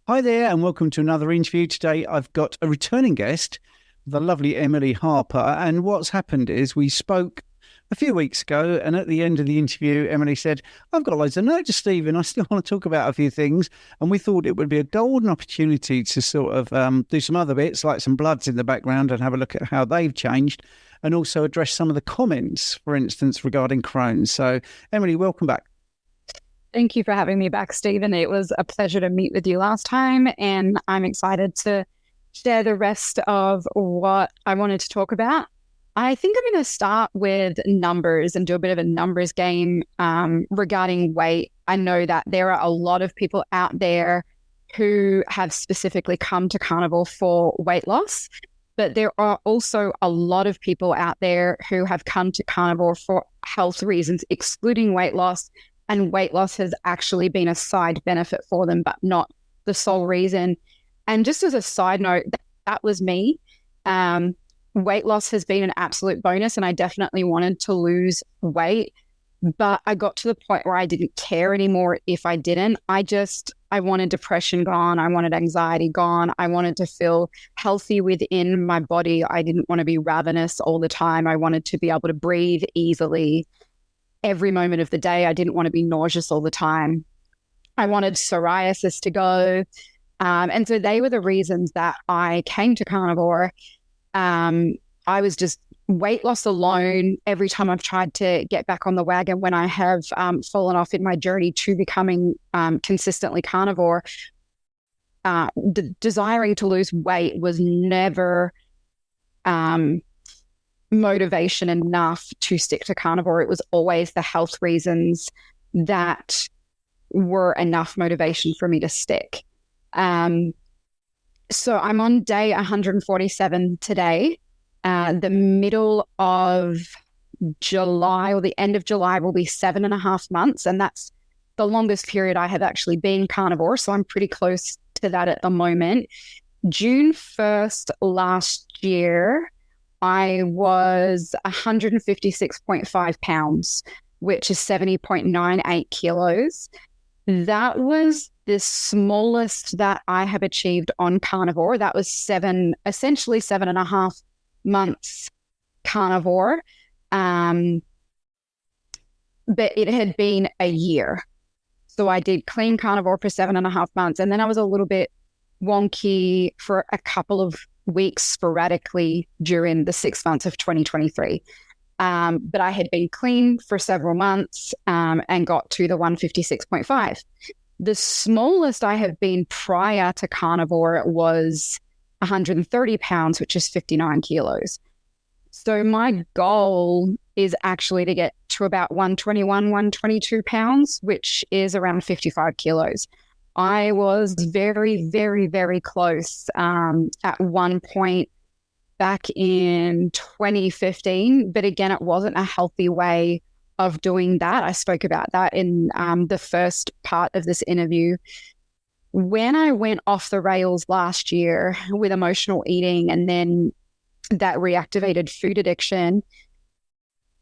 Hi there, and welcome to another interview. Today I've got a returning guest, the lovely Emily Harper. And what's happened is we spoke a few weeks ago, and at the end of the interview, Emily said, I've got loads of notes, Stephen. I still want to talk about a few things. And we thought it would be a golden opportunity to sort of do some other bits, like some bloods in the background, and have a look at how they've changed, and also address some of the comments, for instance, regarding Crohn's. So, Emily, welcome back. Thank you for having me back, Stephen. It was a pleasure to meet with you last time, and I'm excited to share the rest of what I wanted to talk about. I think I'm going to start with numbers and do a bit of a numbers game regarding weight. I know that there are a lot of people out there who have specifically come to Carnivore for weight loss, but there are also a lot of people out there who have come to Carnivore for health reasons, excluding weight loss. And weight loss has actually been a side benefit for them, but not the sole reason. And just as a side note, that was me. Weight loss has been an absolute bonus, and I definitely wanted to lose weight. But I got to the point where I didn't care anymore if I didn't. I wanted depression gone. I wanted anxiety gone. I wanted to feel healthy within my body. I didn't want to be ravenous all the time. I wanted to be able to breathe easily every moment of the day. I didn't want to be nauseous all the time. I wanted psoriasis to go. And so they were the reasons that I came to Carnivore. I was just weight loss alone. Every time I've tried to get back on the wagon, when I have fallen off in my journey to becoming consistently carnivore, desiring to lose weight was never motivation enough to stick to Carnivore. It was always the health reasons that were enough motivation for me to stick. So I'm on day 147 today. The middle of July, or the end of July, will be 7.5 months. And that's the longest period I have actually been carnivore. So I'm pretty close to that at the moment. June 1st last year, I was 156.5 pounds, which is 70.98 kilos. That was the smallest that I have achieved on Carnivore. That was essentially 7.5 months Carnivore. But it had been a year. So I did clean Carnivore for 7.5 months. And then I was a little bit wonky for a couple of weeks sporadically during the 6 months of 2023. But I had been clean for several months and got to the 156.5. The smallest I have been prior to Carnivore was 130 pounds, which is 59 kilos. So my goal is actually to get to about 121, 122 pounds, which is around 55 kilos. I was very, very, very close at one point back in 2015. But again, it wasn't a healthy way of doing that. I spoke about that in the first part of this interview. When I went off the rails last year with emotional eating and then that reactivated food addiction,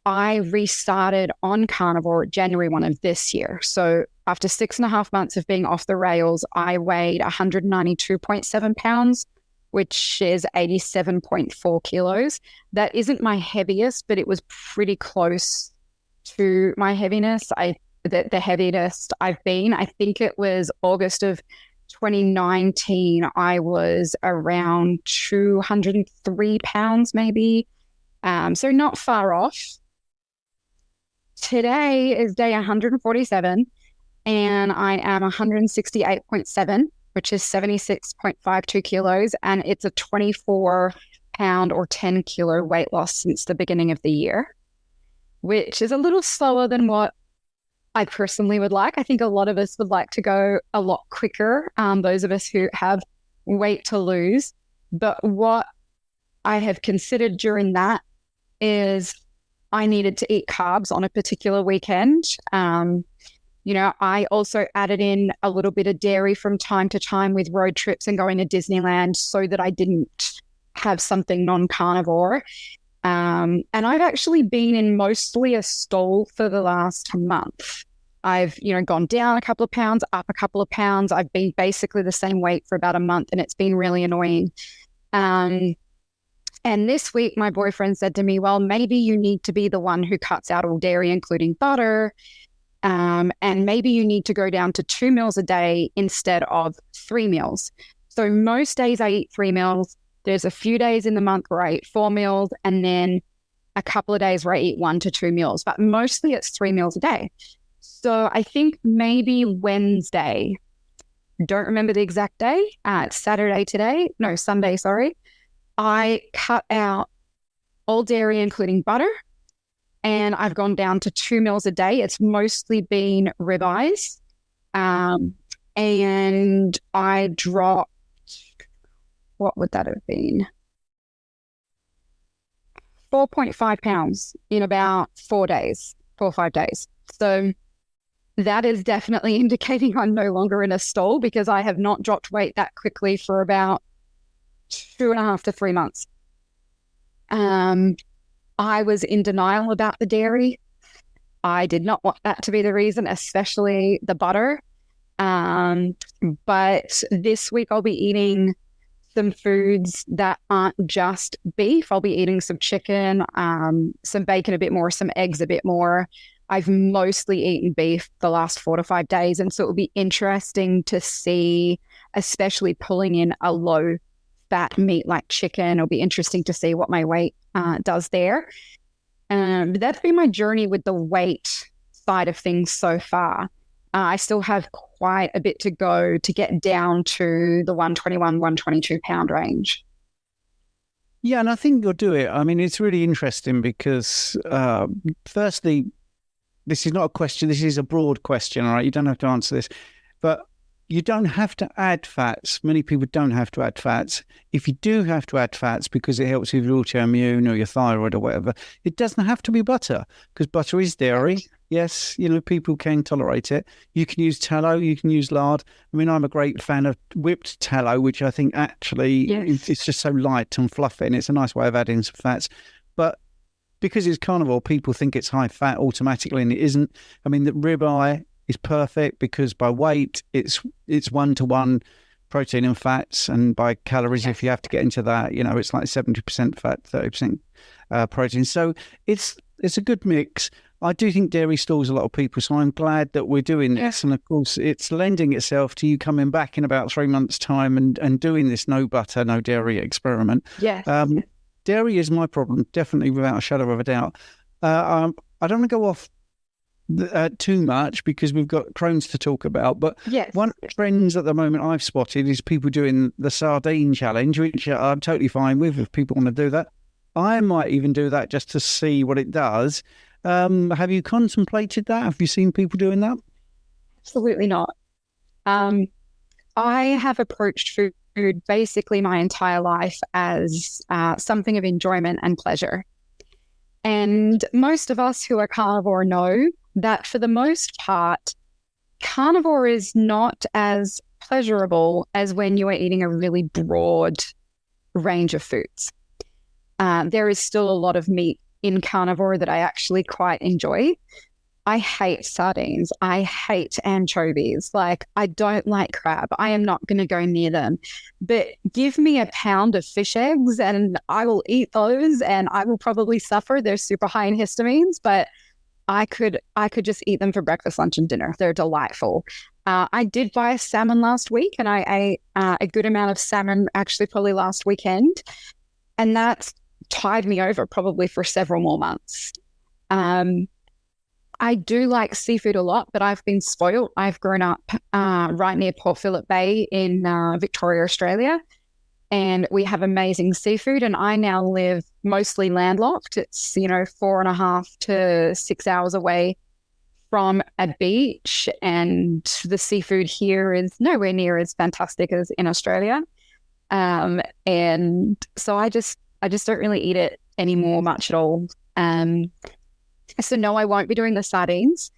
I restarted on Carnivore January 1 of this year. So after 6.5 months of being off the rails, I weighed 192.7 pounds, which is 87.4 kilos. That isn't my heaviest, but it was pretty close to my heaviness. The heaviest I've been, I think it was August of 2019. I was around 203 pounds maybe. So not far off. Today is day 147 and I am 168.7, which is 76.52 kilos. And it's a 24 pound or 10 kilo weight loss since the beginning of the year, which is a little slower than what I personally would like. I think a lot of us would like to go a lot quicker, those of us who have weight to lose. But what I have considered during that is I needed to eat carbs on a particular weekend. I also added in a little bit of dairy from time to time with road trips and going to Disneyland so that I didn't have something non-carnivore. And I've actually been in mostly a stall for the last month. I've, gone down a couple of pounds, up a couple of pounds. I've been basically the same weight for about a month, and it's been really annoying. And this week, my boyfriend said to me, well, maybe you need to be the one who cuts out all dairy, including butter. And maybe you need to go down to 2 meals a day instead of 3 meals. So most days I eat 3 meals. There's a few days in the month where I eat 4 meals, and then a couple of days where I eat 1 to 2 meals, but mostly it's 3 meals a day. So I think maybe Wednesday, don't remember the exact day, it's Sunday, sorry. I cut out all dairy, including butter, and I've gone down to 2 meals a day. It's mostly been ribeyes. And I dropped, what would that have been? 4.5 pounds in about 4 or 5 days. So that is definitely indicating I'm no longer in a stall, because I have not dropped weight that quickly for about 2.5 to 3 months. I was in denial about the dairy. I did not want that to be the reason, especially the butter. But this week I'll be eating some foods that aren't just beef. I'll be eating some chicken, some bacon a bit more, some eggs a bit more. I've mostly eaten beef the last 4 to 5 days. And so it will be interesting to see, especially pulling in a low fat meat like chicken. It'll be interesting to see what my weight does there. That's been my journey with the weight side of things so far. I still have quite a bit to go to get down to the 121, 122 pound range. Yeah, and I think you'll do it. I mean, it's really interesting because, firstly, this is not a question. This is a broad question, all right? You don't have to answer this. But you don't have to add fats. Many people don't have to add fats. If you do have to add fats because it helps with your autoimmune or your thyroid or whatever, it doesn't have to be butter, because butter is dairy. Yes, people can tolerate it. You can use tallow, you can use lard. I mean, I'm a great fan of whipped tallow, which I think actually it's just so light and fluffy, and it's a nice way of adding some fats. But because it's carnivore, people think it's high fat automatically, and it isn't. I mean, the ribeye is perfect because by weight, it's 1-to-1 protein and fats, and by calories, if you have to get into that, it's like 70% fat, 30% protein. So it's a good mix. I do think dairy stalls a lot of people, so I'm glad that we're doing this. And of course, it's lending itself to you coming back in about 3 months' time and doing this no butter, no dairy experiment. Yes. Dairy is my problem, definitely, without a shadow of a doubt. I don't want to go off too much because we've got Crohn's to talk about, but one of the trends at the moment I've spotted is people doing the sardine challenge, which I'm totally fine with if people want to do that. I might even do that just to see what it does. Have you contemplated that? Have you seen people doing that? Absolutely not. I have approached food basically my entire life as something of enjoyment and pleasure. And most of us who are carnivore know that for the most part, carnivore is not as pleasurable as when you are eating a really broad range of foods. There is still a lot of meat in carnivore that I actually quite enjoy. I hate sardines. I hate anchovies. I don't like crab. I am not going to go near them. But give me a pound of fish eggs and I will eat those, and I will probably suffer. They're super high in histamines, but I could just eat them for breakfast, lunch, and dinner. They're delightful. I did buy a salmon last week, and I ate a good amount of salmon actually probably last weekend. And that's tied me over probably for several more months. I do like seafood a lot, but I've been spoiled. I've grown up right near Port Phillip Bay in Victoria, Australia, and we have amazing seafood. And I now live mostly landlocked. It's 4.5 to 6 hours away from a beach, and the seafood here is nowhere near as fantastic as in Australia. And so I just don't really eat it anymore much at all. So no, I won't be doing the sardines.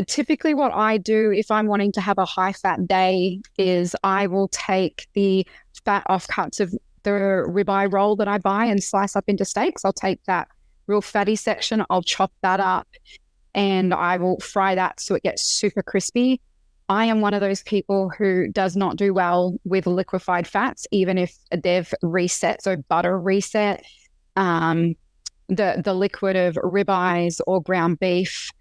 Typically what I do if I'm wanting to have a high fat day is I will take the fat offcuts of the ribeye roll that I buy and slice up into steaks. I'll take that real fatty section, I'll chop that up, and I will fry that so it gets super crispy. I am one of those people who does not do well with liquefied fats, even if they've reset, so butter reset, the liquid of ribeyes or ground beef.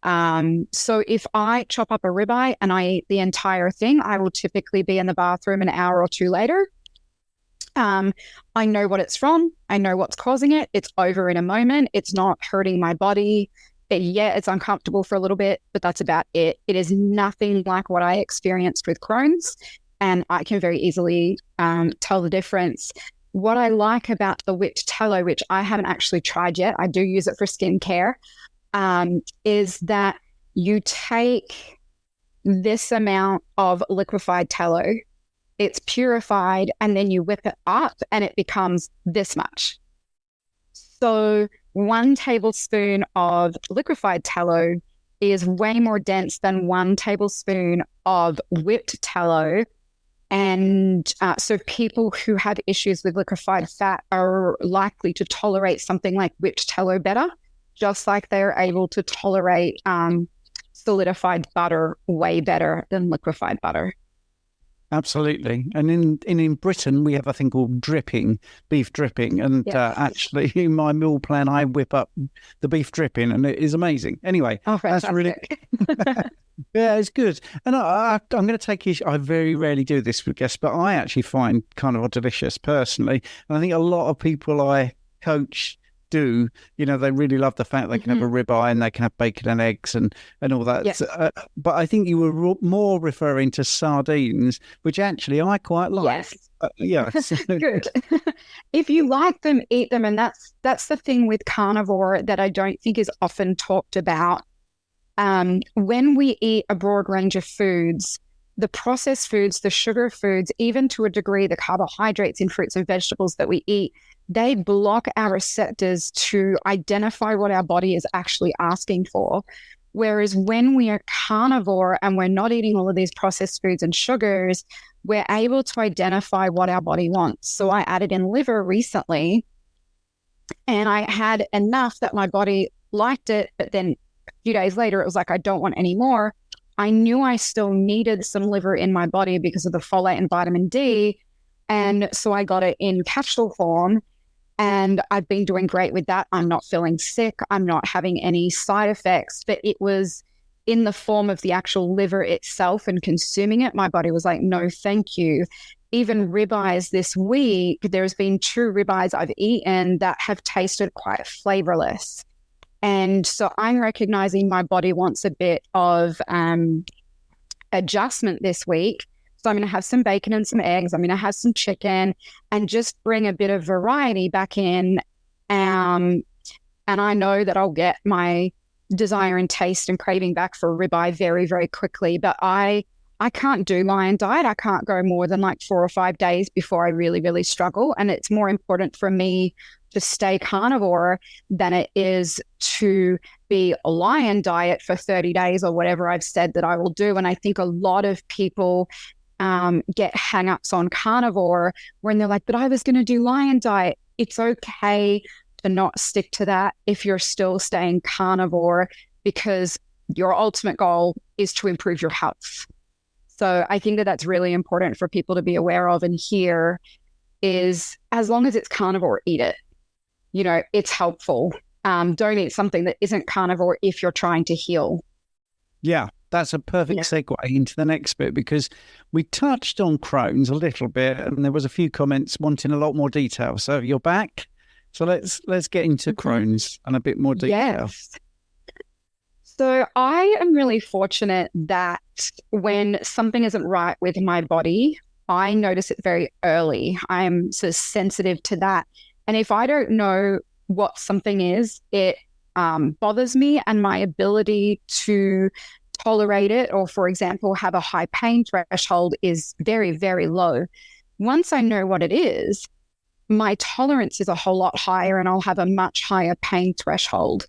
So if I chop up a ribeye and I eat the entire thing, I will typically be in the bathroom an hour or two later. I know what it's from. I know what's causing it. It's over in a moment. It's not hurting my body. It's uncomfortable for a little bit, but that's about it. It is nothing like what I experienced with Crohn's, and I can very easily tell the difference. What I like about the whipped tallow, which I haven't actually tried yet, I do use it for skincare, is that you take this amount of liquefied tallow, it's purified, and then you whip it up and it becomes this much. So 1 tablespoon of liquefied tallow is way more dense than 1 tablespoon of whipped tallow. And so people who have issues with liquefied fat are likely to tolerate something like whipped tallow better, just like they're able to tolerate solidified butter way better than liquefied butter. Absolutely. And in Britain, we have a thing called dripping, beef dripping. And actually, in my meal plan, I whip up the beef dripping, and it is amazing. Anyway, that's really... Yeah, it's good. And I'm going to take issue. I very rarely do this with guests, but I actually find carnivore delicious personally. And I think a lot of people I coach do, they really love the fact they can have a ribeye and they can have bacon and eggs and all that. Yes. But I think you were more referring to sardines, which actually I quite like. Yes. Good. If you like them, eat them. And that's the thing with carnivore that I don't think is often talked about. When we eat a broad range of foods, the processed foods, the sugar foods, even to a degree, the carbohydrates in fruits and vegetables that we eat, they block our receptors to identify what our body is actually asking for. Whereas when we are carnivore and we're not eating all of these processed foods and sugars, we're able to identify what our body wants. So I added in liver recently, and I had enough that my body liked it, but then a few days later, it was like, I don't want any more. I knew I still needed some liver in my body because of the folate and vitamin D. And so I got it in capsule form, and I've been doing great with that. I'm not feeling sick. I'm not having any side effects, but it was in the form of the actual liver itself, and consuming it, my body was like, no, thank you. Even ribeyes this week, there's been 2 ribeyes I've eaten that have tasted quite flavorless. And so I'm recognizing my body wants a bit of adjustment this week. So I'm going to have some bacon and some eggs. I'm going to have some chicken and just bring a bit of variety back in. And I know that I'll get my desire and taste and craving back for ribeye very, very quickly. But I can't do lion diet. I can't go more than like 4 or 5 days before I really, really struggle. And it's more important for me to stay carnivore than it is to be a lion diet for 30 days or whatever I've said that I will do. And I think a lot of people get hang-ups on carnivore when they're like, but I was going to do lion diet. It's okay to not stick to that if you're still staying carnivore, because your ultimate goal is to improve your health. So I think that that's really important for people to be aware of and hear, is as long as it's carnivore, eat it. It's helpful. Don't eat something that isn't carnivore if you're trying to heal. Yeah, that's a perfect segue into the next bit, because we touched on Crohn's a little bit and there was a few comments wanting a lot more detail. So you're back. So let's get into Crohn's and a bit more detail. Yes. So I am really fortunate that when something isn't right with my body, I notice it very early. I'm sort of sensitive to that. And if I don't know what something is, it bothers me, and my ability to tolerate it, or for example, have a high pain threshold, is very, very low. Once I know what it is, my tolerance is a whole lot higher and I'll have a much higher pain threshold.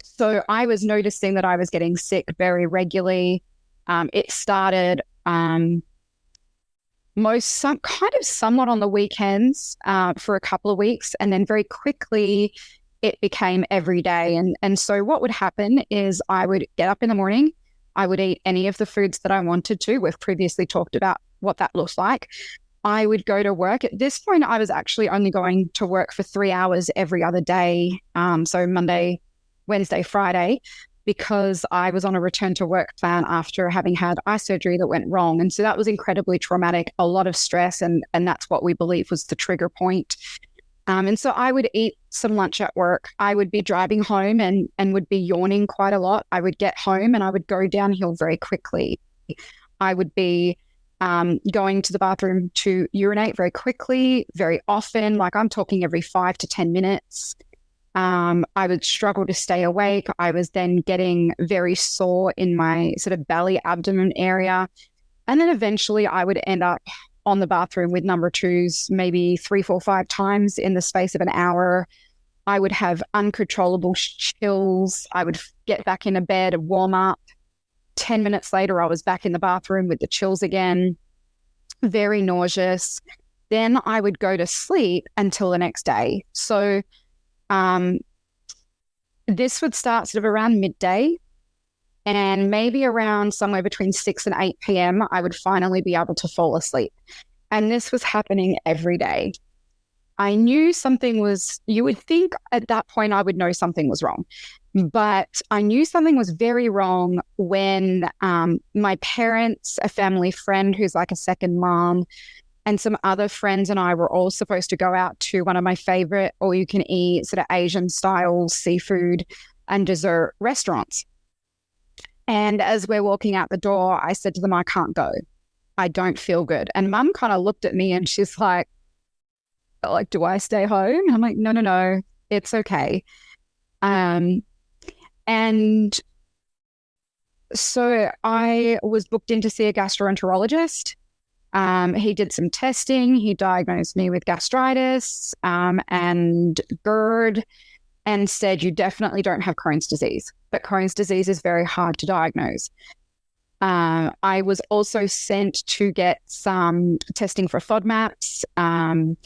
So I was noticing that I was getting sick very regularly. It started somewhat on the weekends for a couple of weeks, and then very quickly it became every day. And so what would happen is I would get up in the morning, I would eat any of the foods that I wanted to. We've previously talked about what that looks like. I would go to work. At this point, I was actually only going to work for 3 hours every other day. So Monday, Wednesday, Friday, because I was on a return to work plan after having had eye surgery that went wrong. And so that was incredibly traumatic, a lot of stress. And that's what we believe was the trigger point. And so I would eat some lunch at work. I would be driving home and would be yawning quite a lot. I would get home and I would go downhill very quickly. I would be going to the bathroom to urinate very quickly, very often, like I'm talking every 5 to 10 minutes. I would struggle to stay awake. I was then getting very sore in my sort of belly, abdomen area. And then eventually I would end up on the bathroom with number twos, maybe 3, 4, 5 times in the space of an hour. I would have uncontrollable chills. I would get back into bed and warm up. 10 minutes later, I was back in the bathroom with the chills again, very nauseous. Then I would go to sleep until the next day. So this would start sort of around midday, and maybe around somewhere between 6 and 8 p.m., I would finally be able to fall asleep. And this was happening every day. I knew something was, you would think at that point I would know something was wrong. But I knew something was very wrong when my parents, a family friend who's like a second mom, and some other friends and I were all supposed to go out to one of my favorite all-you-can-eat sort of Asian-style seafood and dessert restaurants. And as we're walking out the door, I said to them, I can't go. I don't feel good. And Mum kind of looked at me and she's like, do I stay home? And I'm like, no, it's okay. And so I was booked in to see a gastroenterologist. He did some testing. He diagnosed me with gastritis and GERD and said, you definitely don't have Crohn's disease, but Crohn's disease is very hard to diagnose. I was also sent to get some testing for FODMAPs, and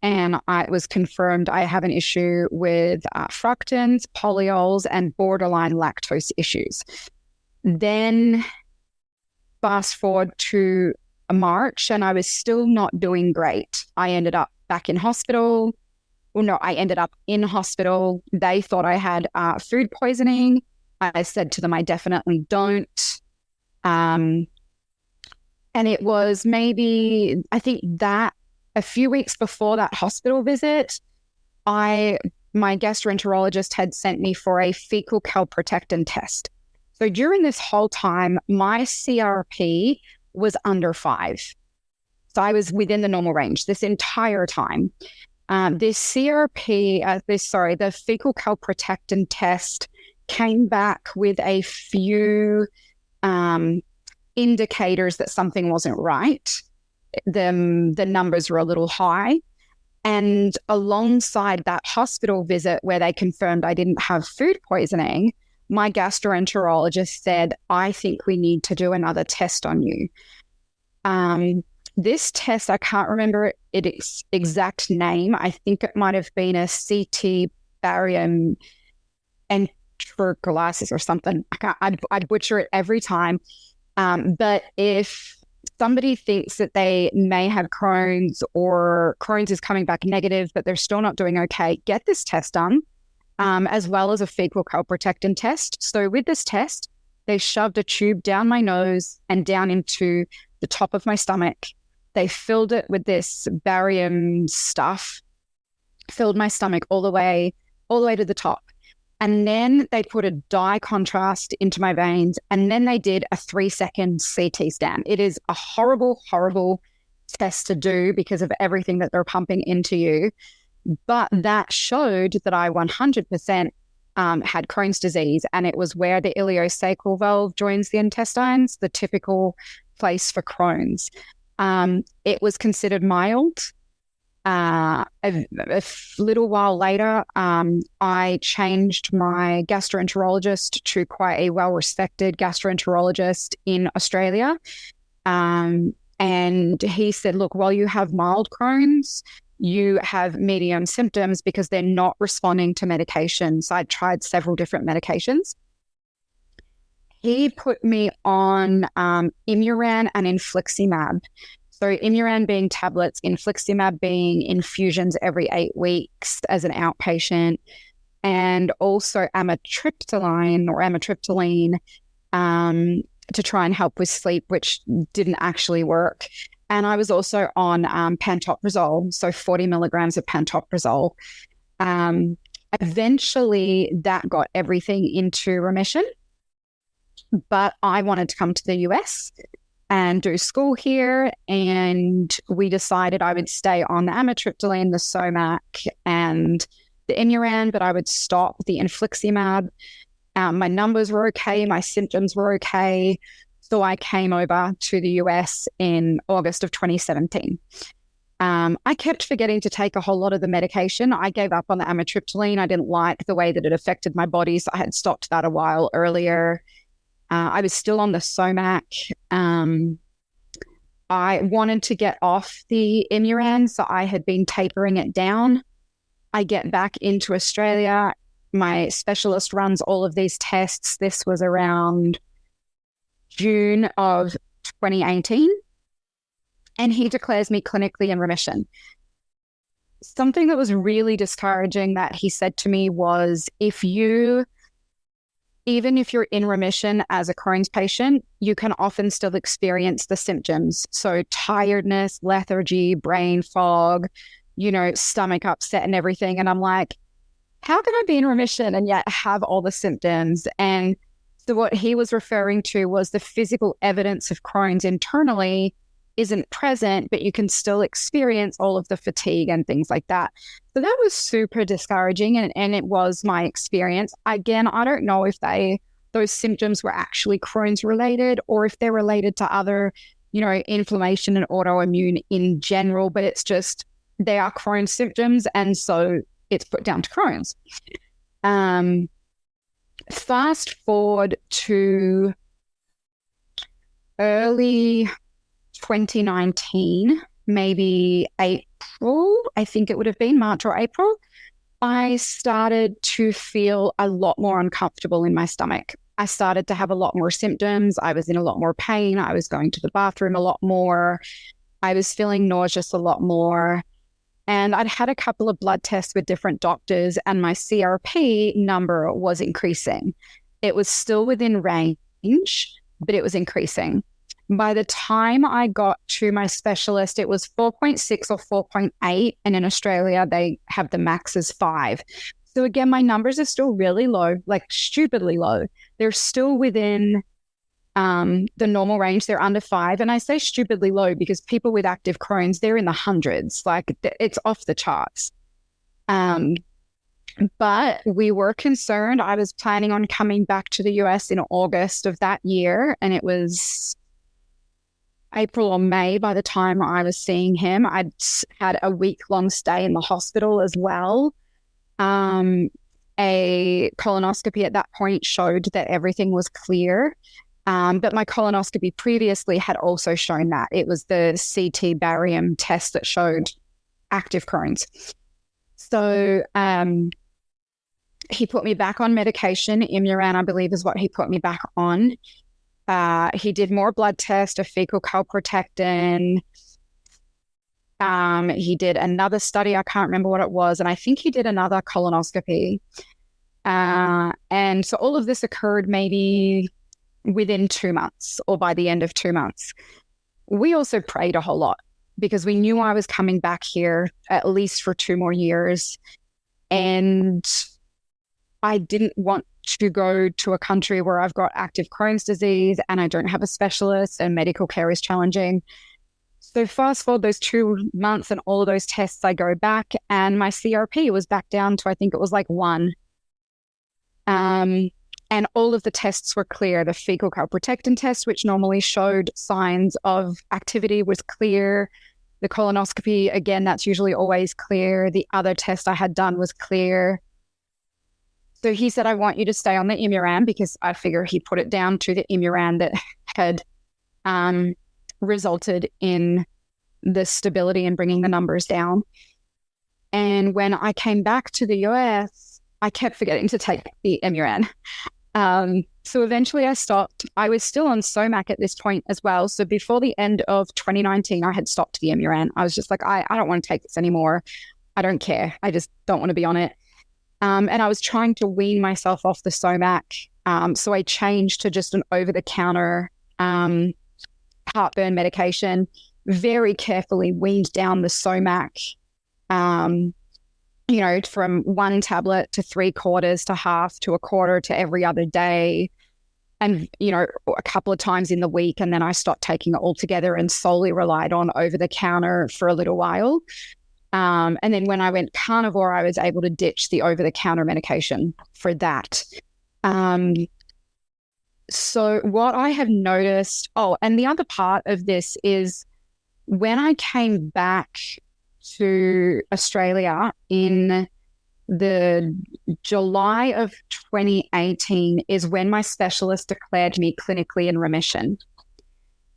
it was confirmed I have an issue with fructans, polyols, and borderline lactose issues. Then fast forward to March, and I was still not doing great. I ended up back in hospital. Well, no, I ended up in hospital. They thought I had food poisoning. I said to them, I definitely don't. And it was maybe, I think that a few weeks before that hospital visit, my gastroenterologist had sent me for a fecal calprotectin test. So during this whole time, my CRP was under 5. So I was within the normal range this entire time. The fecal calprotectin test came back with a few indicators that something wasn't right. The numbers were a little high. And alongside that hospital visit where they confirmed I didn't have food poisoning, my gastroenterologist said, I think we need to do another test on you. This test, I can't remember its exact name. I think it might have been a CT barium enterocolitis or something. I'd butcher it every time. But if somebody thinks that they may have Crohn's or Crohn's is coming back negative, but they're still not doing okay, get this test done, as well as a fecal calprotectin test. So with this test, they shoved a tube down my nose and down into the top of my stomach. They filled it with this barium stuff, filled my stomach all the way to the top. And then they put a dye contrast into my veins, and then they did a 3-second CT scan. It is a horrible, horrible test to do because of everything that they're pumping into you. But that showed that I 100% had Crohn's disease, and it was where the ileosacral valve joins the intestines, the typical place for Crohn's. It was considered mild. A little while later, I changed my gastroenterologist to quite a well-respected gastroenterologist in Australia. And he said, look, while you have mild Crohn's, you have medium symptoms because they're not responding to medication. So I tried several different medications. He put me on Imuran and infliximab. So Imuran being tablets, infliximab being infusions every 8 weeks as an outpatient, and also amitriptyline to try and help with sleep, which didn't actually work. And I was also on pantoprazole, so 40 milligrams of pantoprazole. Eventually, that got everything into remission, but I wanted to come to the US and do school here, and we decided I would stay on the amitriptyline, the SOMAC, and the Imuran, but I would stop the infliximab. My numbers were okay, my symptoms were okay, so I came over to the US in August of 2017. I kept forgetting to take a whole lot of the medication. I gave up on the amitriptyline. I didn't like the way that it affected my body, so I had stopped that a while earlier. I was still on the SOMAC. I wanted to get off the Imuran, so I had been tapering it down. I get back into Australia. My specialist runs all of these tests. This was around June of 2018. And he declares me clinically in remission. Something that was really discouraging that he said to me was, even if you're in remission as a Crohn's patient, you can often still experience the symptoms. So tiredness, lethargy, brain fog, stomach upset and everything. And I'm like, how can I be in remission and yet have all the symptoms? And so what he was referring to was the physical evidence of Crohn's internally isn't present, but you can still experience all of the fatigue and things like that. So that was super discouraging, and it was my experience. Again, I don't know if those symptoms were actually Crohn's related or if they're related to other, inflammation and autoimmune in general, but it's just they are Crohn's symptoms, and so it's put down to Crohn's. Fast forward to early 2019, maybe April, I think it would have been March or April, I started to feel a lot more uncomfortable in my stomach. I started to have a lot more symptoms. I was in a lot more pain. I was going to the bathroom a lot more. I was feeling nauseous a lot more. And I'd had a couple of blood tests with different doctors, and my CRP number was increasing. It was still within range, but it was increasing. By the time I got to my specialist, it was 4.6 or 4.8. And in Australia, they have the max as 5. So again, my numbers are still really low, like stupidly low. They're still within the normal range. They're under 5. And I say stupidly low because people with active Crohn's, they're in the hundreds. Like it's off the charts. But we were concerned. I was planning on coming back to the US in August of that year. And it was April or May by the time I was seeing him. I'd had a week-long stay in the hospital as well. A colonoscopy at that point showed that everything was clear. But my colonoscopy previously had also shown that. It was the CT barium test that showed active Crohn's. So he put me back on medication. Imuran, I believe, is what he put me back on. He did more blood tests, a fecal calprotectin. He did another study. I can't remember what it was. And I think he did another colonoscopy. And so all of this occurred maybe within 2 months or by the end of 2 months. We also prayed a whole lot because we knew I was coming back here at least for 2 more years. And I didn't want to go to a country where I've got active Crohn's disease and I don't have a specialist and medical care is challenging. So fast forward those 2 months and all of those tests, I go back and my CRP was back down to, I think it was like 1. And all of the tests were clear. The fecal calprotectin test, which normally showed signs of activity, was clear. The colonoscopy, again, that's usually always clear. The other test I had done was clear. So he said, I want you to stay on the Imuran because I figure he put it down to the Imuran that had resulted in the stability and bringing the numbers down. And when I came back to the US, I kept forgetting to take the Imuran. So eventually I stopped. I was still on SOMAC at this point as well. So before the end of 2019, I had stopped the Imuran. I was just like, I don't want to take this anymore. I don't care. I just don't want to be on it. And I was trying to wean myself off the SOMAC. So I changed to just an over-the-counter heartburn medication, very carefully weaned down the SOMAC, from 1 tablet to 3/4 to half to 1/4 to every other day. And, a couple of times in the week. And then I stopped taking it altogether and solely relied on over-the-counter for a little while. And then when I went carnivore, I was able to ditch the over-the-counter medication for that. So what I have noticed, and the other part of this is when I came back to Australia in the July of 2018 is when my specialist declared me clinically in remission.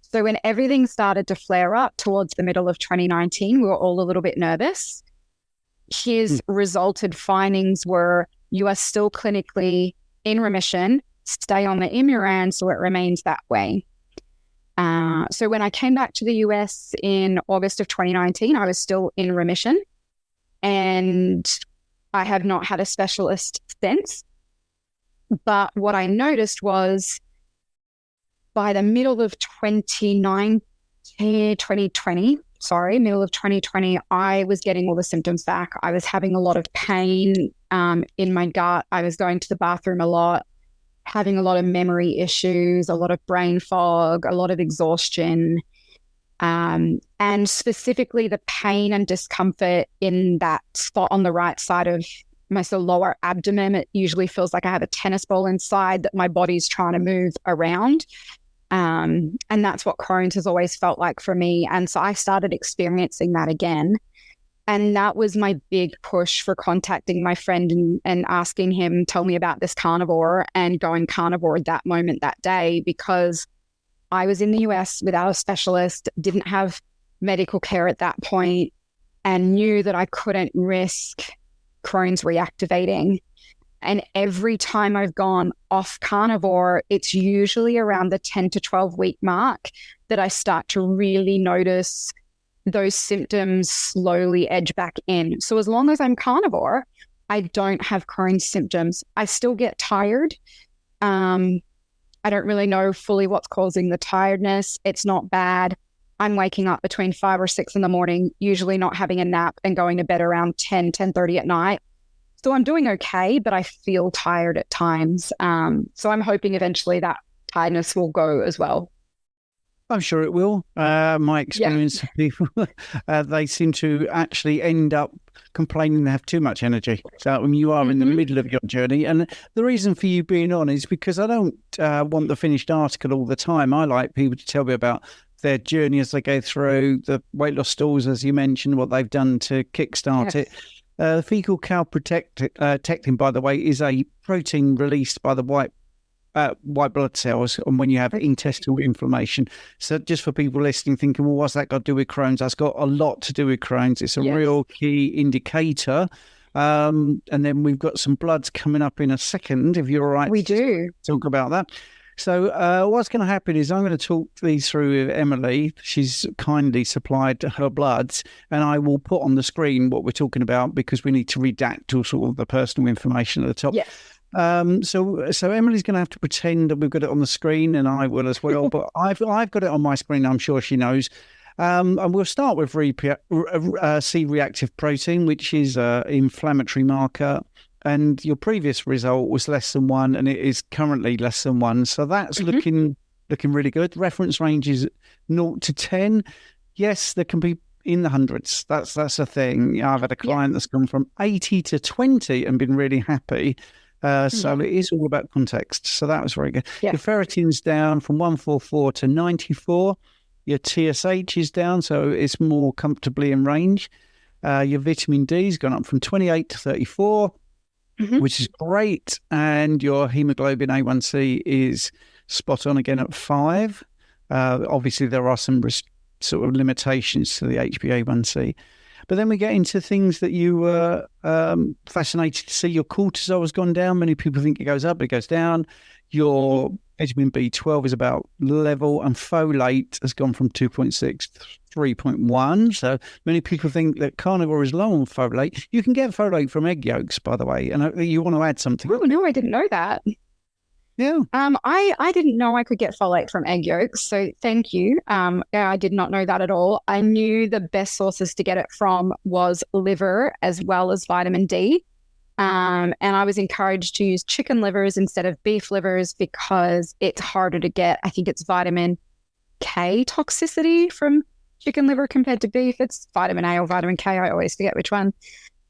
So when everything started to flare up towards the middle of 2019, we were all a little bit nervous. His resulted findings were, you are still clinically in remission, stay on the Imuran so it remains that way. So when I came back to the US in August of 2019, I was still in remission and I have not had a specialist since. But what I noticed was by the middle of 2020, I was getting all the symptoms back. I was having a lot of pain in my gut. I was going to the bathroom a lot, having a lot of memory issues, a lot of brain fog, a lot of exhaustion, and specifically the pain and discomfort in that spot on the right side of my lower abdomen. It usually feels like I have a tennis ball inside that my body's trying to move around. And that's what Crohn's has always felt like for me. And so I started experiencing that again. And that was my big push for contacting my friend and asking him, tell me about this carnivore, and going carnivore at that moment, that day, because I was in the US without a specialist, didn't have medical care at that point, and knew that I couldn't risk Crohn's reactivating. And every time I've gone off carnivore, it's usually around the 10 to 12 week mark that I start to really notice those symptoms slowly edge back in. So as long as I'm carnivore, I don't have Crohn's symptoms. I still get tired. I don't really know fully what's causing the tiredness. It's not bad. I'm waking up between 5 or 6 in the morning, usually not having a nap, and going to bed around 10:30 at night. So I'm doing okay, but I feel tired at times. So I'm hoping eventually that tiredness will go as well. I'm sure it will. My experience of people, they seem to actually end up complaining they have too much energy. So when you are in the middle of your journey, and the reason for you being on is because I don't want the finished article all the time. I like people to tell me about their journey as they go through the weight loss stalls, as you mentioned, what they've done to kickstart it. Fecal cow protectin, by the way, is a protein released by the white blood cells and when you have intestinal inflammation. So just for people listening thinking, well, what's that got to do with Crohn's? That's got a lot to do with Crohn's. It's a real key indicator. And then we've got some bloods coming up in a second, if you're all right. We do. Talk about that. So what's going to happen is I'm going to talk these through with Emily. She's kindly supplied her bloods, and I will put on the screen what we're talking about because we need to redact all sort of the personal information at the top. Yes. So Emily's going to have to pretend that we've got it on the screen, and I will as well. But I've got it on my screen. I'm sure she knows. And we'll start with C-reactive protein, which is an inflammatory marker. And your previous result was less than 1, and it is currently less than 1. So that's looking really good. Reference range is 0 to 10. Yes, there can be in the hundreds. That's a thing. I've had a client that's gone from 80 to 20 and been really happy. So it is all about context. So that was very good. Your ferritin's down from 144 to 94. Your TSH is down, so it's more comfortably in range. Your vitamin D's gone up from 28 to 34. Which is great. And your hemoglobin A1C is spot on again at 5. Obviously, there are some sort of limitations to the HbA1c. But then we get into things that you were fascinated to see. Your cortisol has gone down. Many people think it goes up, but it goes down. Your vitamin B12 is about level, and folate has gone from 2.6 to 3.1. So many people think that carnivore is low on folate. You can get folate from egg yolks, by the way, and you want to add something. Oh, no, I didn't know that. Yeah. I didn't know I could get folate from egg yolks, so thank you. Yeah, I did not know that at all. I knew the best sources to get it from was liver as well as vitamin D. And I was encouraged to use chicken livers instead of beef livers because it's harder to get. I think it's vitamin K toxicity from chicken liver compared to beef. It's vitamin A or vitamin K. I always forget which one.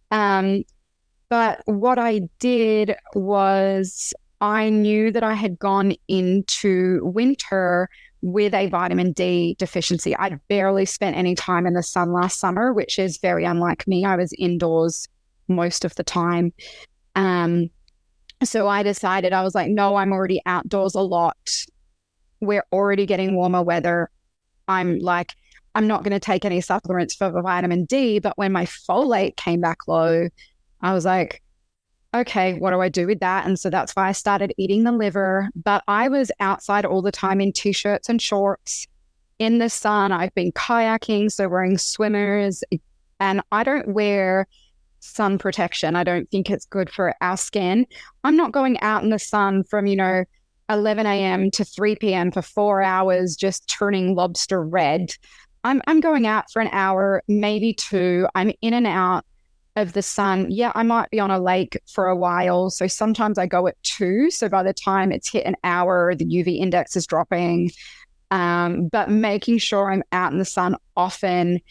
But what I did was I knew that I had gone into winter with a vitamin D deficiency. I'd barely spent any time in the sun last summer, which is very unlike me. I was indoors most of the time. So I decided, I was like, no, I'm already outdoors a lot. We're already getting warmer weather. I'm not going to take any supplements for vitamin D. But when my folate came back low, I was like, okay, what do I do with that? And so that's why I started eating the liver. But I was outside all the time in t-shirts and shorts in the sun. I've been kayaking, so wearing swimmers, and I don't wear sun protection. I don't think it's good for our skin. I'm not going out in the sun from, 11 a.m. to 3 p.m. for 4 hours just turning lobster red. I'm going out for an hour, maybe two. I'm in and out of the sun. Yeah, I might be on a lake for a while. So sometimes I go at 2. So by the time it's hit an hour, the UV index is dropping. But making sure I'm out in the sun often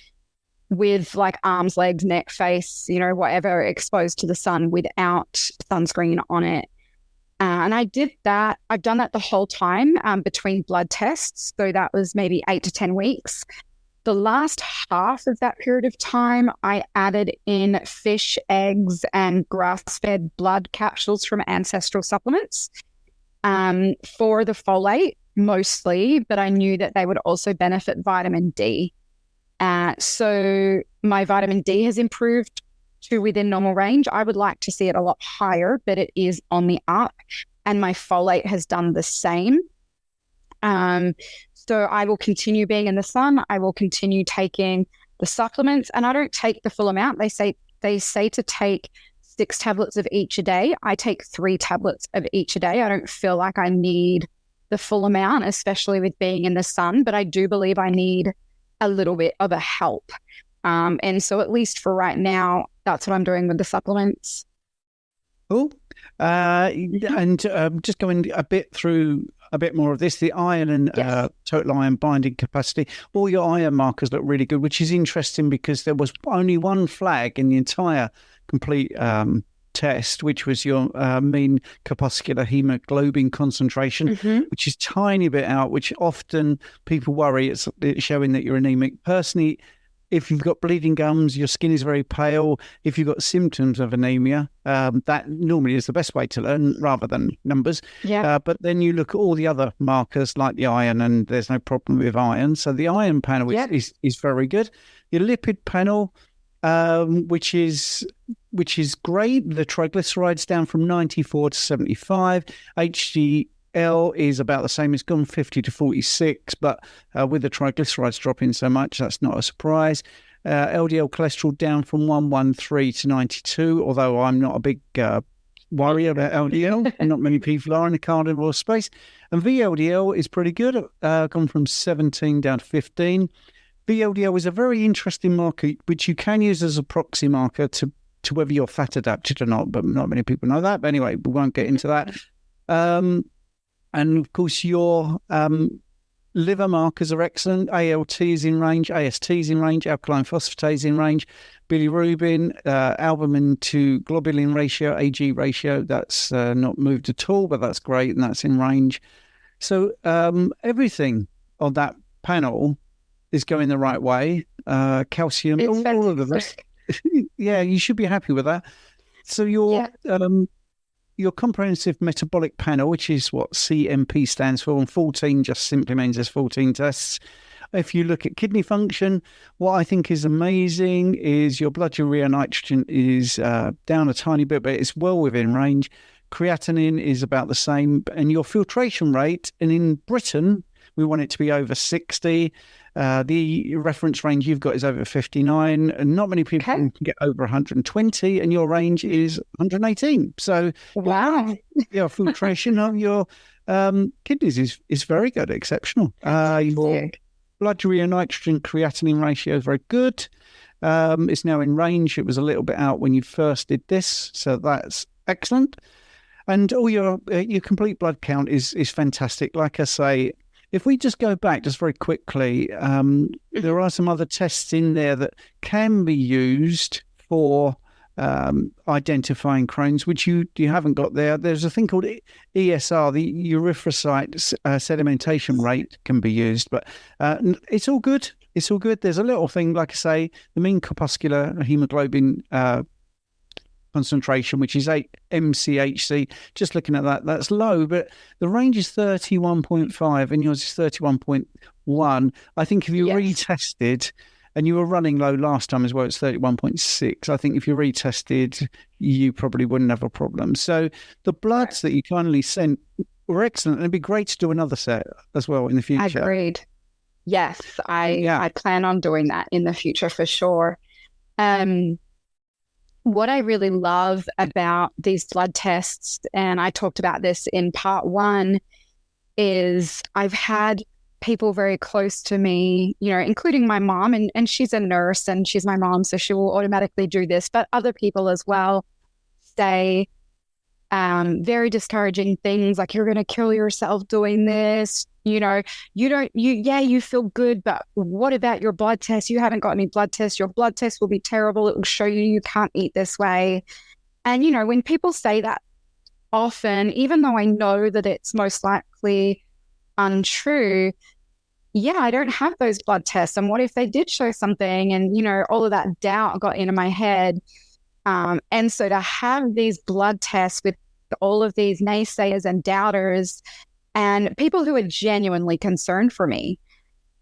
with like arms, legs, neck, face, whatever, exposed to the sun without sunscreen on it. And I did that. I've done that the whole time between blood tests. So that was maybe 8 to 10 weeks. The last half of that period of time, I added in fish, eggs, and grass-fed blood capsules from Ancestral Supplements for the folate mostly, but I knew that they would also benefit vitamin D. So my vitamin D has improved to within normal range. I would like to see it a lot higher, but it is on the up, and my folate has done the same. So I will continue being in the sun. I will continue taking the supplements, and I don't take the full amount. They say to take 6 tablets of each a day. I take 3 tablets of each a day. I don't feel like I need the full amount, especially with being in the sun, but I do believe I need a little bit of a help. And so at least for right now, that's what I'm doing with the supplements. Cool. And just going a bit more of this, the iron and total iron binding capacity. All your iron markers look really good, which is interesting because there was only one flag in the entire complete test, which was your mean corpuscular hemoglobin concentration, which is tiny bit out, which often people worry it's showing that you're anemic. Personally, if you've got bleeding gums, your skin is very pale. If you've got symptoms of anemia, that normally is the best way to learn rather than numbers. Yeah. But then you look at all the other markers like the iron, and there's no problem with iron. So the iron panel is very good. Your lipid panel, which is great. The triglycerides down from 94 to 75. HDL is about the same. It's gone 50 to 46, but with the triglycerides dropping so much, that's not a surprise. LDL cholesterol down from 113 to 92, although I'm not a big worry about LDL. Not many people are in the carnivore space. And VLDL is pretty good, gone from 17 down to 15. VLDL is a very interesting marker, which you can use as a proxy marker to whether you're fat adapted or not, but not many people know that. But anyway, we won't get into that. And of course, your liver markers are excellent. ALT is in range, AST is in range, alkaline phosphatase in range, bilirubin, albumin to globulin ratio, AG ratio, that's not moved at all, but that's great, and that's in range. So everything on that panel is going the right way. Calcium, all of the rest. Yeah, you should be happy with that. So your comprehensive metabolic panel, which is what CMP stands for, and 14 just simply means there's 14 tests. If you look at kidney function, what I think is amazing is your blood urea nitrogen is down a tiny bit, but it's well within range. Creatinine is about the same, and your filtration rate, and in Britain, we want it to be over 60. The reference range you've got is over 59, and not many people can get over 120, and your range is 118. So, wow, your filtration of your kidneys is very good, exceptional. Your blood urea nitrogen creatinine ratio is very good. It's now in range. It was a little bit out when you first did this, so that's excellent. And all your complete blood count is fantastic. Like I say, if we just go back just very quickly, there are some other tests in there that can be used for identifying Crohn's, which you haven't got there. There's a thing called ESR, the erythrocyte sedimentation rate can be used, but it's all good. It's all good. There's a little thing, like I say, the mean corpuscular hemoglobin concentration, which is 8 mchc. Just looking at that, that's low, but the range is 31.5 and yours is 31.1. I think if you retested, and you were running low last time as well, it's 31.6. I think if you retested, you probably wouldn't have a problem. So the bloods that you kindly sent were excellent, and it'd be great to do another set as well in the future. Agreed. Yes, I plan on doing that in the future for sure. What I really love about these blood tests, and I talked about this in part 1, is I've had people very close to me, including my mom, and she's a nurse and she's my mom, so she will automatically do this, but other people as well say very discouraging things like, you're going to kill yourself doing this. You feel good, but what about your blood test? You haven't got any blood tests. Your blood test will be terrible. It will show you can't eat this way. And, when people say that often, even though I know that it's most likely untrue, I don't have those blood tests. And what if they did show something? And, all of that doubt got into my head. And so to have these blood tests with all of these naysayers and doubters and people who are genuinely concerned for me,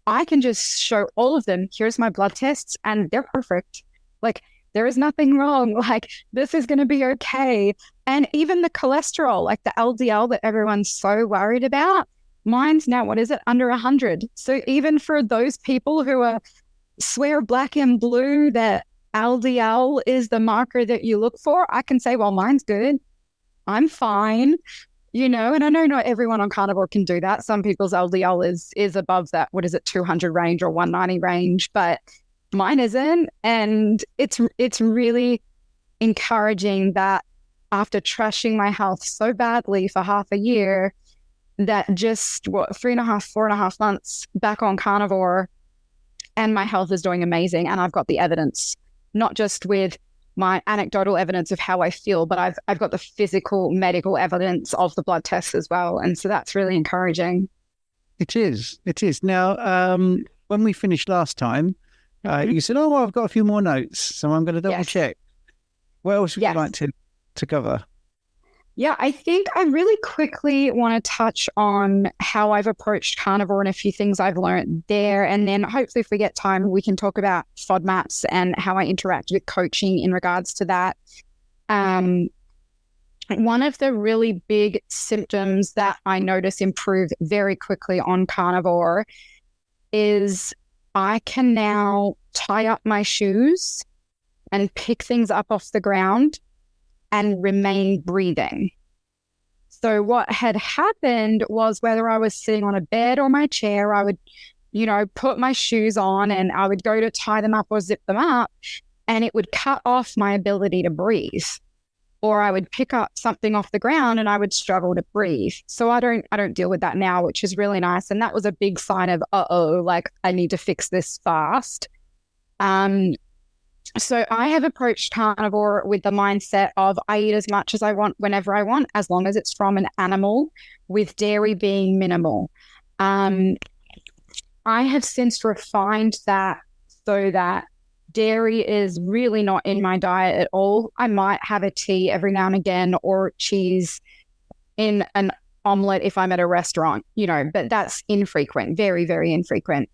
I can just show all of them, here's my blood tests, and they're perfect. Like, there is nothing wrong. Like, this is going to be okay. And even the cholesterol, like the LDL that everyone's so worried about, mine's now, under 100. So even for those people who swear black and blue that LDL is the marker that you look for, I can say, well, mine's good. I'm fine. And I know not everyone on Carnivore can do that. Some people's LDL is above that, 200 range or 190 range, but mine isn't. And it's really encouraging that after trashing my health so badly for half a year, that just 4.5 months back on Carnivore, and my health is doing amazing. And I've got the evidence, not just with my anecdotal evidence of how I feel, but I've got the physical medical evidence of the blood tests as well. And so that's really encouraging. It is. Now, when we finished last time, you said, oh, well, I've got a few more notes, so I'm going to double check. What else would you like to cover? Yeah, I think I really quickly want to touch on how I've approached Carnivore and a few things I've learned there. And then hopefully if we get time, we can talk about FODMAPs and how I interact with coaching in regards to that. One of the really big symptoms that I notice improve very quickly on Carnivore is I can now tie up my shoes and pick things up off the ground and remain breathing. So what had happened was, whether I was sitting on a bed or my chair, I would, put my shoes on and I would go to tie them up or zip them up, and it would cut off my ability to breathe. Or I would pick up something off the ground and I would struggle to breathe. So I don't deal with that now, which is really nice. And that was a big sign of, like, I need to fix this fast. So I have approached Carnivore with the mindset of, I eat as much as I want whenever I want, as long as it's from an animal, with dairy being minimal. I have since refined that so that dairy is really not in my diet at all. I might have a tea every now and again, or cheese in an omelette if I'm at a restaurant, but that's infrequent, very, very infrequent.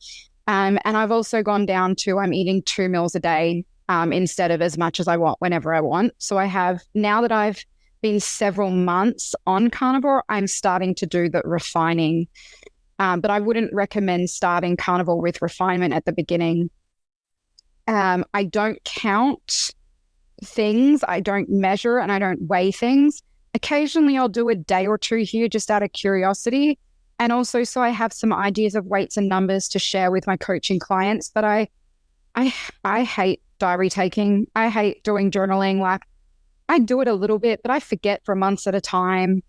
And I've also gone down to I'm eating 2 meals a day instead of as much as I want whenever I want. So I have, now that I've been several months on carnivore, I'm starting to do the refining. But I wouldn't recommend starting carnivore with refinement at the beginning. I don't count things, I don't measure, and I don't weigh things. Occasionally I'll do a day or two here just out of curiosity. And also so I have some ideas of weights and numbers to share with my coaching clients. But I hate diary taking. I hate doing journaling. Like, I do it a little bit, but I forget for months at a time.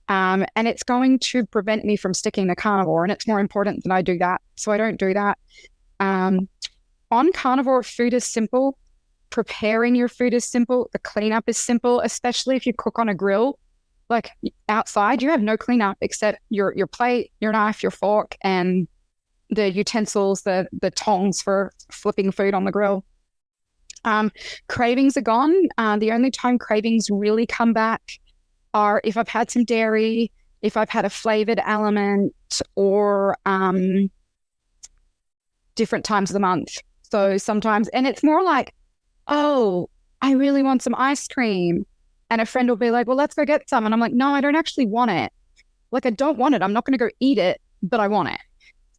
And it's going to prevent me from sticking to carnivore. And it's more important that I do that. So I don't do that. On carnivore, food is simple. Preparing your food is simple. The cleanup is simple, especially if you cook on a grill. Like outside, you have no cleanup except your plate, your knife, your fork, and the utensils, the tongs for flipping food on the grill. Cravings are gone. The only time cravings really come back are if I've had some dairy, if I've had a flavored element, or different times of the month. So sometimes, and it's more like, oh, I really want some ice cream. And a friend will be like, well, let's go get some. And I'm like, no, I don't actually want it. Like, I don't want it. I'm not going to go eat it, but I want it.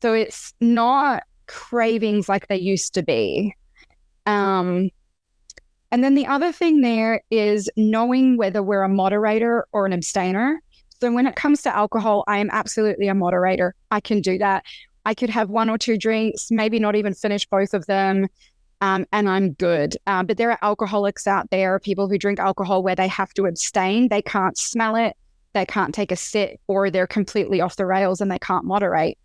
So it's not cravings like they used to be. And then the other thing there is knowing whether we're a moderator or an abstainer. So when it comes to alcohol, I am absolutely a moderator. I can do that. I could have 1 or 2 drinks, maybe not even finish both of them. And I'm good. But there are alcoholics out there, people who drink alcohol where they have to abstain. They can't smell it. They can't take a sip, or they're completely off the rails and they can't moderate.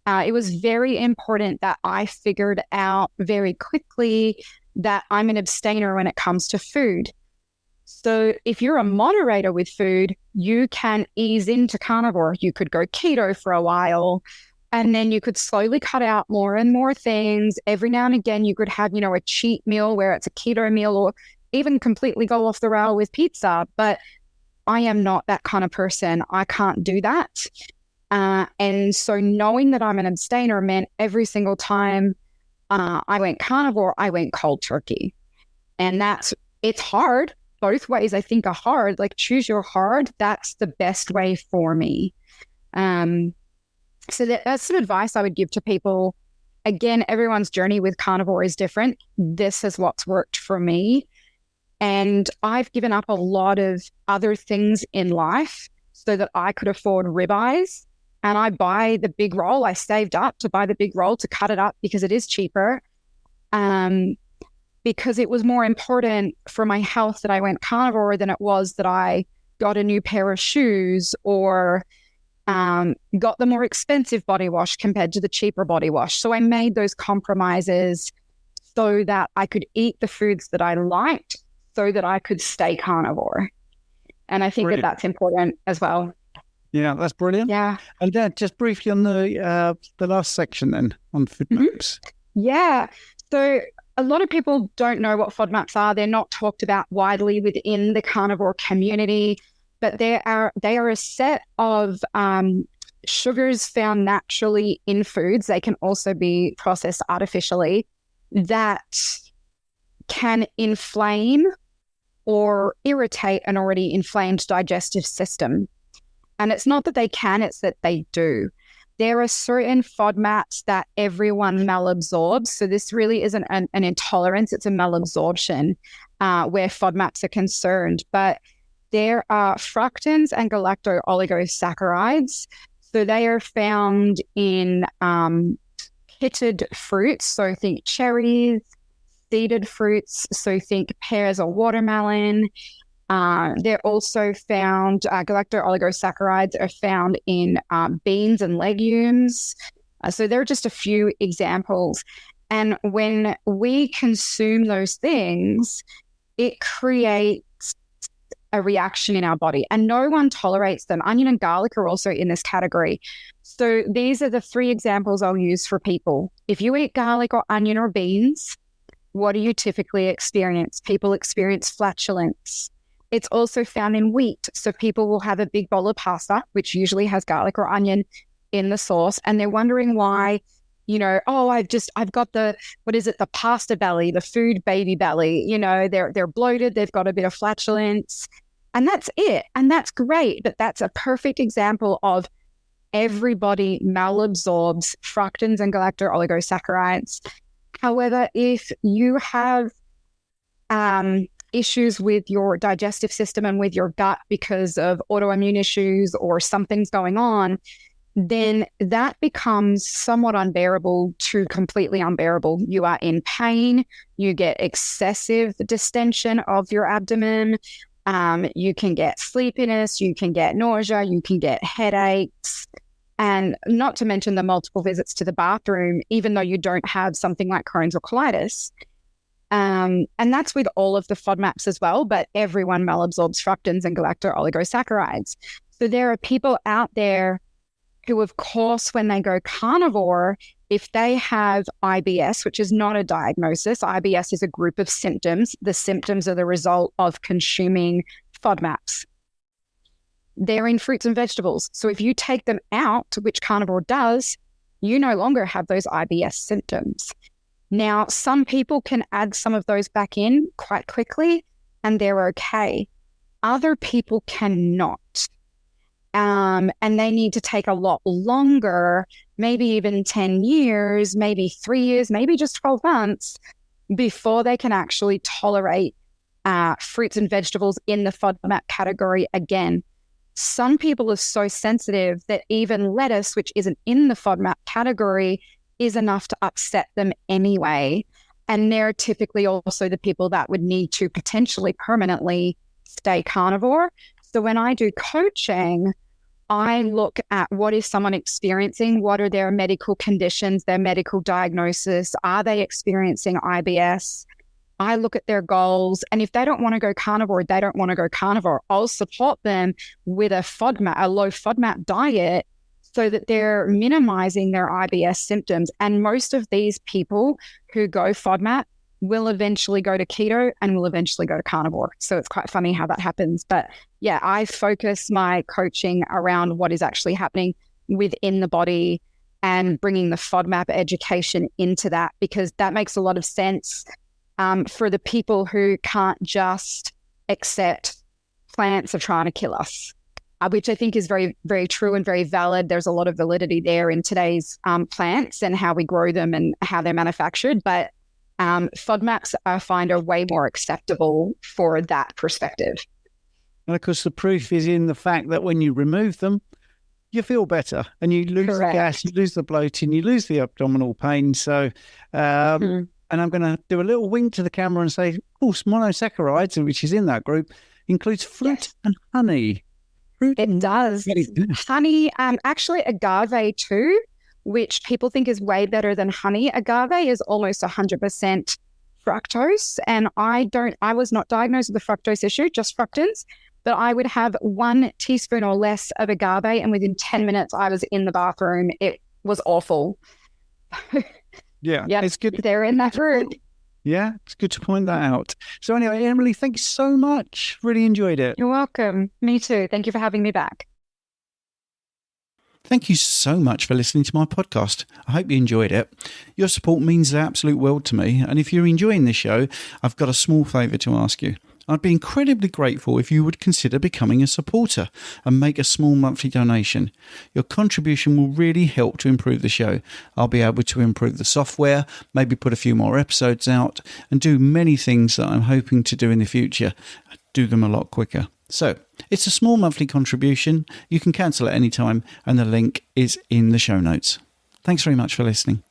It was very important that I figured out very quickly that I'm an abstainer when it comes to food. So if you're a moderator with food, you can ease into carnivore. You could go keto for a while, and then you could slowly cut out more and more things. Every now and again, you could have, a cheat meal where it's a keto meal, or even completely go off the rail with pizza. But I am not that kind of person. I can't do that. And so knowing that I'm an abstainer meant every single time I went carnivore, I went cold turkey. And it's hard. Both ways I think are hard. Like, choose your hard. That's the best way for me. So that's some advice I would give to people. Again, everyone's journey with carnivore is different. This is what's worked for me. And I've given up a lot of other things in life so that I could afford ribeyes. And I buy the big roll. I saved up to buy the big roll to cut it up because it is cheaper. Because it was more important for my health that I went carnivore than it was that I got a new pair of shoes or got the more expensive body wash compared to the cheaper body wash. So I made those compromises so that I could eat the foods that I liked so that I could stay carnivore. And I think that's important as well. Yeah, that's brilliant. Yeah. And then just briefly on the last section then on FODMAPs. Mm-hmm. Yeah. So a lot of people don't know what FODMAPs are. They're not talked about widely within the carnivore community. But they are a set of sugars found naturally in foods. They can also be processed artificially that can inflame or irritate an already inflamed digestive system. And it's not that they can, it's that they do. There are certain FODMAPs that everyone malabsorbs. So this really isn't an intolerance, it's a malabsorption where FODMAPs are concerned. But there are fructans and galacto-oligosaccharides. So they are found in pitted fruits. So think cherries, seeded fruits. So think pears or watermelon. They're also found, galacto-oligosaccharides are found in beans and legumes. So there are just a few examples. And when we consume those things, it creates a reaction in our body, and no one tolerates them. Onion and garlic are also in this category. So these are the 3 examples I'll use for people. If you eat garlic or onion or beans, what do you typically experience? People experience flatulence. It's also found in wheat. So people will have a big bowl of pasta, which usually has garlic or onion in the sauce, and they're wondering why Oh, I've got the pasta belly, the food baby belly. They're bloated, they've got a bit of flatulence, and that's it. And that's great. But that's a perfect example of everybody malabsorbs fructans and galacto-oligosaccharides. However, if you have issues with your digestive system and with your gut because of autoimmune issues or something's going on, then that becomes somewhat unbearable to completely unbearable. You are in pain, you get excessive distension of your abdomen, you can get sleepiness, you can get nausea, you can get headaches, and not to mention the multiple visits to the bathroom, even though you don't have something like Crohn's or colitis. And that's with all of the FODMAPs as well, but everyone malabsorbs fructans and galacto-oligosaccharides. So there are people out there who, of course, when they go carnivore, if they have IBS, which is not a diagnosis, IBS is a group of symptoms. The symptoms are the result of consuming FODMAPs. They're in fruits and vegetables. So if you take them out, which carnivore does, you no longer have those IBS symptoms. Now, some people can add some of those back in quite quickly and they're okay. Other people cannot. And they need to take a lot longer, maybe even 10 years, maybe 3 years, maybe just 12 months before they can actually tolerate fruits and vegetables in the FODMAP category again. Some people are so sensitive that even lettuce, which isn't in the FODMAP category, is enough to upset them anyway. And they're typically also the people that would need to potentially permanently stay carnivore. So when I do coaching, I look at what is someone experiencing, what are their medical conditions, their medical diagnosis, are they experiencing IBS? I look at their goals, and if they don't want to go carnivore, they don't want to go carnivore. I'll support them with a low FODMAP diet so that they're minimizing their IBS symptoms. And most of these people who go FODMAP will eventually go to keto and will eventually go to carnivore. So it's quite funny how that happens. But yeah, I focus my coaching around what is actually happening within the body and bringing the FODMAP education into that, because that makes a lot of sense for the people who can't just accept plants are trying to kill us, which I think is very, very true and very valid. There's a lot of validity there in today's plants and how we grow them and how they're manufactured. But FODMAPs I find are way more acceptable for that perspective. And of course, the proof is in the fact that when you remove them, you feel better and you lose the gas, you lose the bloating, you lose the abdominal pain. So, and I'm going to do a little wink to the camera and say, of course, monosaccharides, which is in that group, includes fruit and honey. It does. Honey, actually agave too, which people think is way better than honey. Agave is almost 100% fructose. And I was not diagnosed with the fructose issue, just fructans, but I would have 1 teaspoon or less of agave, and within 10 minutes I was in the bathroom. It was awful. Yeah, yep, it's good. They're in that fruit. Yeah, it's good to point that out. So anyway, Emily, thank you so much. Really enjoyed it. You're welcome. Me too. Thank you for having me back. Thank you so much for listening to my podcast. I hope you enjoyed it. Your support means the absolute world to me. And if you're enjoying this show, I've got a small favour to ask you. I'd be incredibly grateful if you would consider becoming a supporter and make a small monthly donation. Your contribution will really help to improve the show. I'll be able to improve the software, maybe put a few more episodes out, and do many things that I'm hoping to do in the future. Do them a lot quicker. So, it's a small monthly contribution. You can cancel at any time, and the link is in the show notes. Thanks very much for listening.